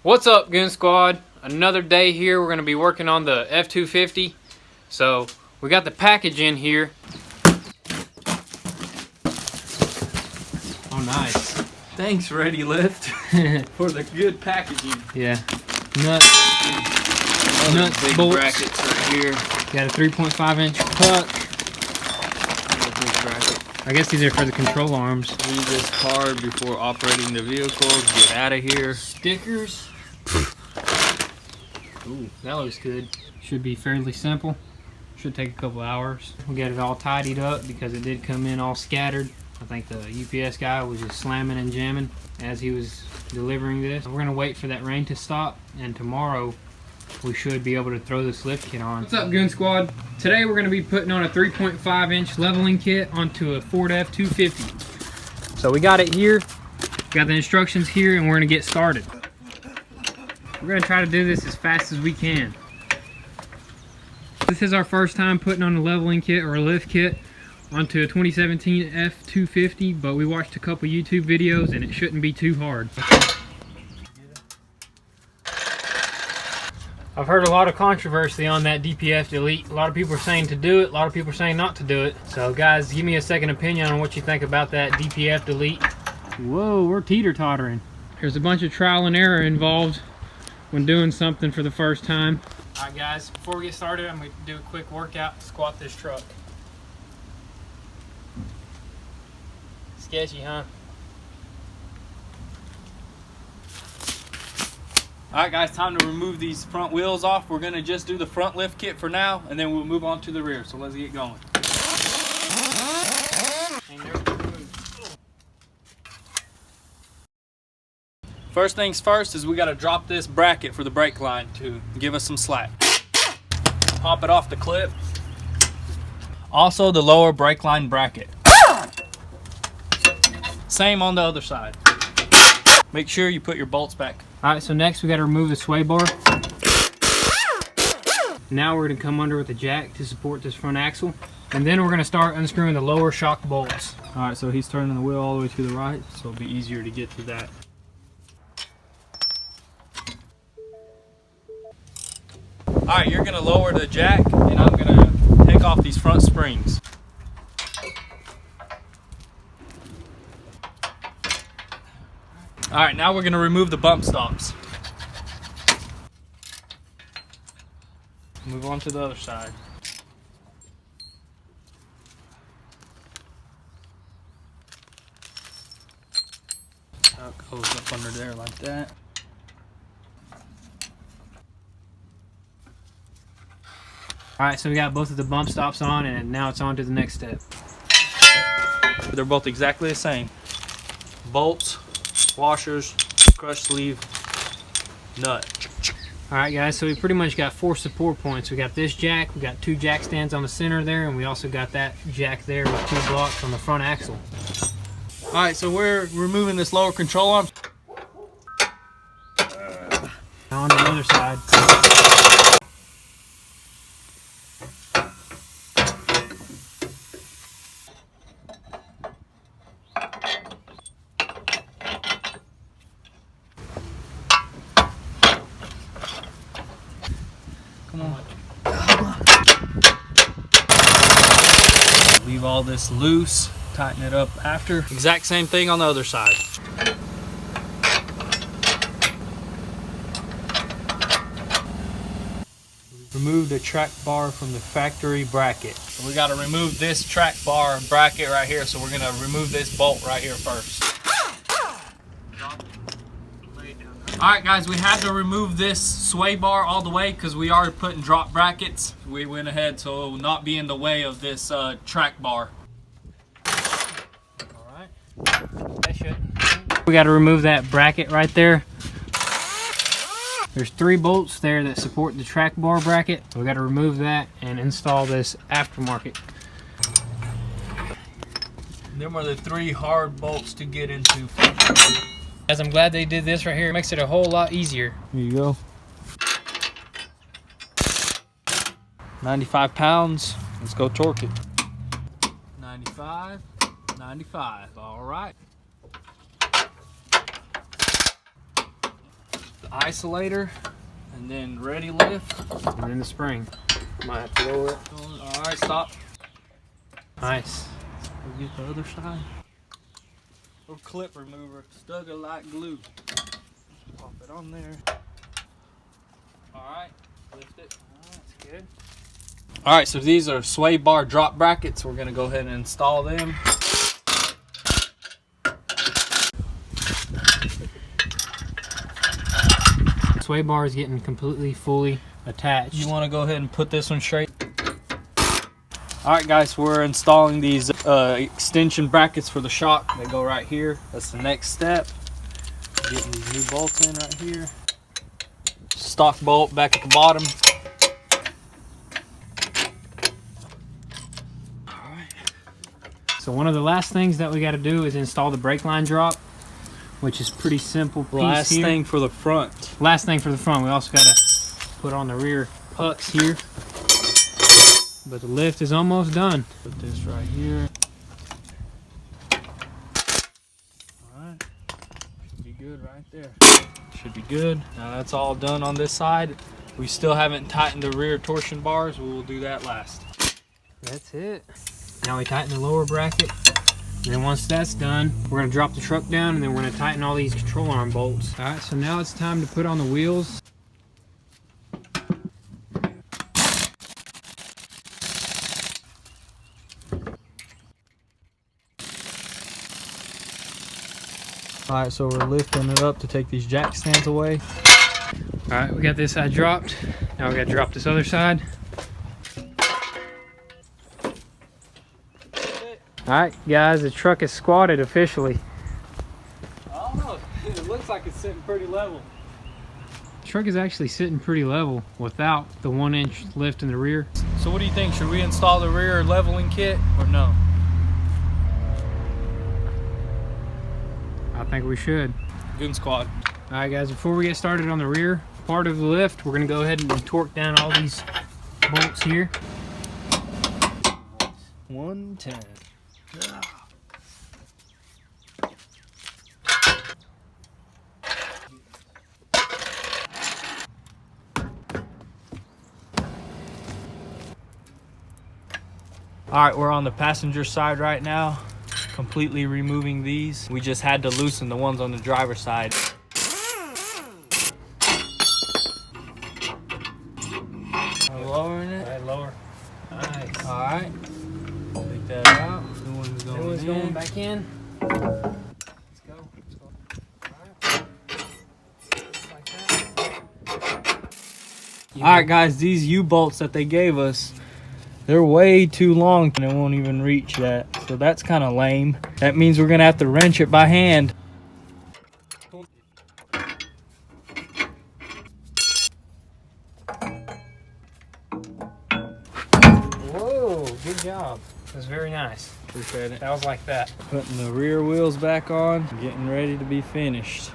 What's up, Gun Squad? Another day here. We're going to be working on the F-250. So we got the package in here. Oh, nice. Thanks, Ready Lift, for the good packaging. Yeah. Nuts, Big bolts. brackets right here. Got a 3.5-inch puck. Big bracket. I guess these are for the control arms. Leave this card before operating the vehicle. Get out of here. Stickers. Ooh, that looks good. Should be fairly simple. Should take a couple hours. We got it all tidied up because it did come in all scattered. I think the UPS guy was just slamming and jamming as he was delivering this. We're gonna wait for that rain to stop, and tomorrow we should be able to throw this lift kit on. What's up, Gun Squad? Today we're gonna be putting on a 3.5-inch leveling kit onto a Ford F-250. So we got it here, got the instructions here, and we're gonna get started. We're gonna try to do this as fast as we can. This is our first time putting on a leveling kit or a lift kit onto a 2017 F-250, but we watched a couple YouTube videos and it shouldn't be too hard. I've heard a lot of controversy on that DPF delete. A lot of people are saying to do it, a lot of people are saying not to do it. So guys, give me a second opinion on what you think about that DPF delete. Whoa, we're teeter-tottering. There's a bunch of trial and error involved when doing something for the first time. All right guys, before we get started, I'm gonna do a quick workout, squat this truck. Sketchy, huh? Alright guys, time to remove these front wheels off. We're going to just do the front lift kit for now, and then we'll move on to the rear. So let's get going. First things first is we got to drop this bracket for the brake line to give us some slack. Pop it off the clip. Also the lower brake line bracket. Same on the other side. Make sure you put your bolts back. Alright, so next we got to remove the sway bar. Now we're going to come under with a jack to support this front axle. And then we're going to start unscrewing the lower shock bolts. Alright, so he's turning the wheel all the way to the right, so it'll be easier to get to that. Alright, you're going to lower the jack, and I'm going to take off these front springs. Alright, now we're going to remove the bump stops. Move on to the other side. That goes up under there like that. Alright, so we got both of the bump stops on, and now it's on to the next step. They're both exactly the same. Bolts, washers, crush sleeve, nut. Alright guys, so we pretty much got 4 support points. We got this jack, we got 2 jack stands on the center there, and we also got that jack there with 2 blocks on the front axle. Alright, so we're removing this lower control arm. Now on to the other side. Come on. Leave all this loose, tighten it up after. Exact same thing on the other side. Remove the track bar from the factory bracket. So we got to remove this track bar bracket right here, so we're going to remove this bolt right here first. Alright guys, we had to remove this sway bar all the way because we are putting drop brackets. We went ahead so it will not be in the way of this track bar. Alright, that should. We got to remove that bracket right there. There's 3 bolts there that support the track bar bracket. We got to remove that and install this aftermarket. Them are the 3 hard bolts to get into. Guys, I'm glad they did this right here. It makes it a whole lot easier. Here you go. 95 pounds. Let's go torque it. 95, 95. All right. isolator, and then ready lift, and then the spring. Might have to lower it. All right, stop. Nice. We'll get the other side. Or clip remover, stuck it like glue. Pop it on there. All right, lift it. That's good. All right, so these are sway bar drop brackets. We're gonna go ahead and install them. Sway bar is getting completely fully attached. You want to go ahead and put this one straight. All right, guys, we're installing these extension brackets for the shock. They go right here. That's the next step. Getting these new bolts in right here. Stock bolt back at the bottom. All right. So one of the last things that we got to do is install the brake line drop, which is pretty simple piece Last here. thing for the front. Last thing for the front. We also got to put on the rear pucks here. But the lift is almost done. Put this right here. Alright. Should be good right there. Should be good. Now that's all done on this side. We still haven't tightened the rear torsion bars. We will do that last. That's it. Now we tighten the lower bracket. And then once that's done, we're going to drop the truck down and then we're going to tighten all these control arm bolts. Alright, so now it's time to put on the wheels. Alright, so we're lifting it up to take these jack stands away. Alright, we got this side dropped. Now we got to drop this other side. Alright guys, the truck is squatted officially. I don't know, it looks like it's sitting pretty level. The truck is actually sitting pretty level without the 1-inch lift in the rear. So what do you think? Should we install the rear leveling kit or no? I think we should. Goon squad. Alright guys, before we get started on the rear part of the lift, we're going to go ahead and torque down all these bolts here. 110. All right, we're on the passenger side right now, completely removing these. We just had to loosen the ones on the driver's side. Lowering it. Right, lower. Nice. All right, take that out. New one's going New one's in. going back in. Let's go. Let's go. Alright. Just like that. All right, guys, these U-bolts that they gave us, they're way too long and it won't even reach that. So that's kind of lame. That means we're gonna have to wrench it by hand. Whoa, good job. That was very nice. Appreciate it. That was like that. Putting the rear wheels back on, getting ready to be finished.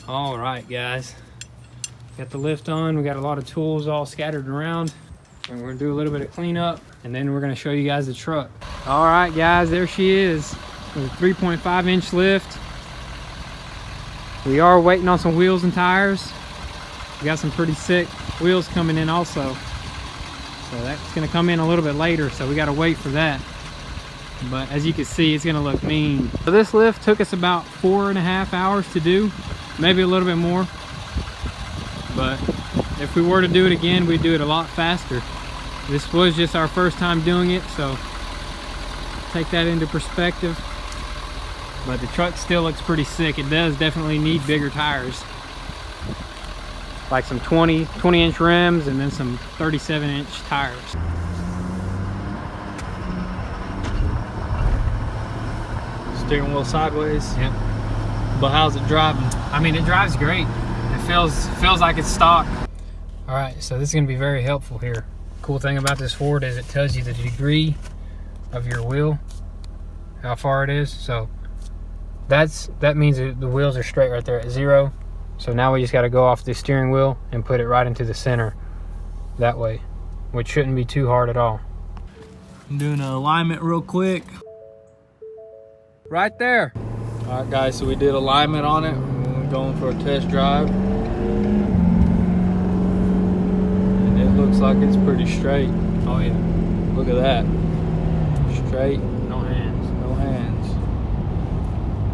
All right, guys. Got the lift on. We got a lot of tools all scattered around. And we're gonna do a little bit of cleanup, and then we're gonna show you guys the truck. All right, guys, there she is with a 3.5-inch lift. We are waiting on some wheels and tires. We got some pretty sick wheels coming in also. So that's gonna come in a little bit later, so we gotta wait for that. But as you can see, it's gonna look mean. So this lift took us about 4.5 hours to do, maybe a little bit more. But if we were to do it again, we'd do it a lot faster. This was just our first time doing it, so take that into perspective. But the truck still looks pretty sick. It does definitely need bigger tires. Like some 20-inch rims and then some 37-inch tires. Steering wheel sideways. Yep. But how's it driving? I mean, it drives great. It feels like it's stock. All right, so this is gonna be very helpful here. Cool thing about this Ford is it tells you the degree of your wheel, how far it is. So that means that the wheels are straight right there at 0. So now we just got to go off the steering wheel and put it right into the center that way. which shouldn't be too hard at all. I'm doing an alignment real quick. Right there. All right, guys, so we did alignment on it. We're going for a test drive. And it looks like it's pretty straight. Oh yeah. Look at that. Straight. No hands. No hands.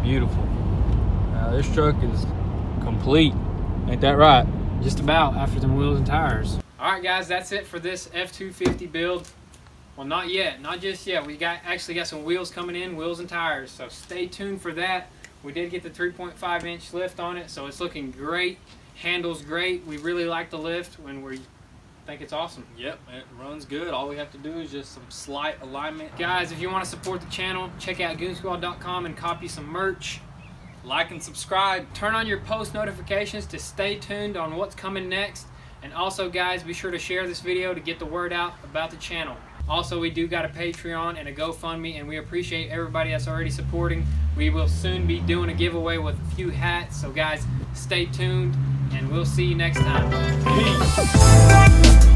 Beautiful. Now this truck is complete. Ain't that right? Just about, after them wheels and tires. All right, guys, that's it for this F-250 build. Well, not yet, not just yet. We actually got some wheels coming in, wheels and tires. So stay tuned for that. We did get the 3.5 inch lift on it, so it's looking great. Handles great. We really like the lift when we think it's awesome. Yep, it runs good. All we have to do is just some slight alignment. Guys, if you want to support the channel, check out goonsquad.com and copy some merch. Like and subscribe. Turn on your post notifications to stay tuned on what's coming next. And also, guys, be sure to share this video to get the word out about the channel. Also, we do got a Patreon and a GoFundMe, and we appreciate everybody that's already supporting. We will soon be doing a giveaway with a few hats. So, guys, stay tuned, and we'll see you next time. Peace.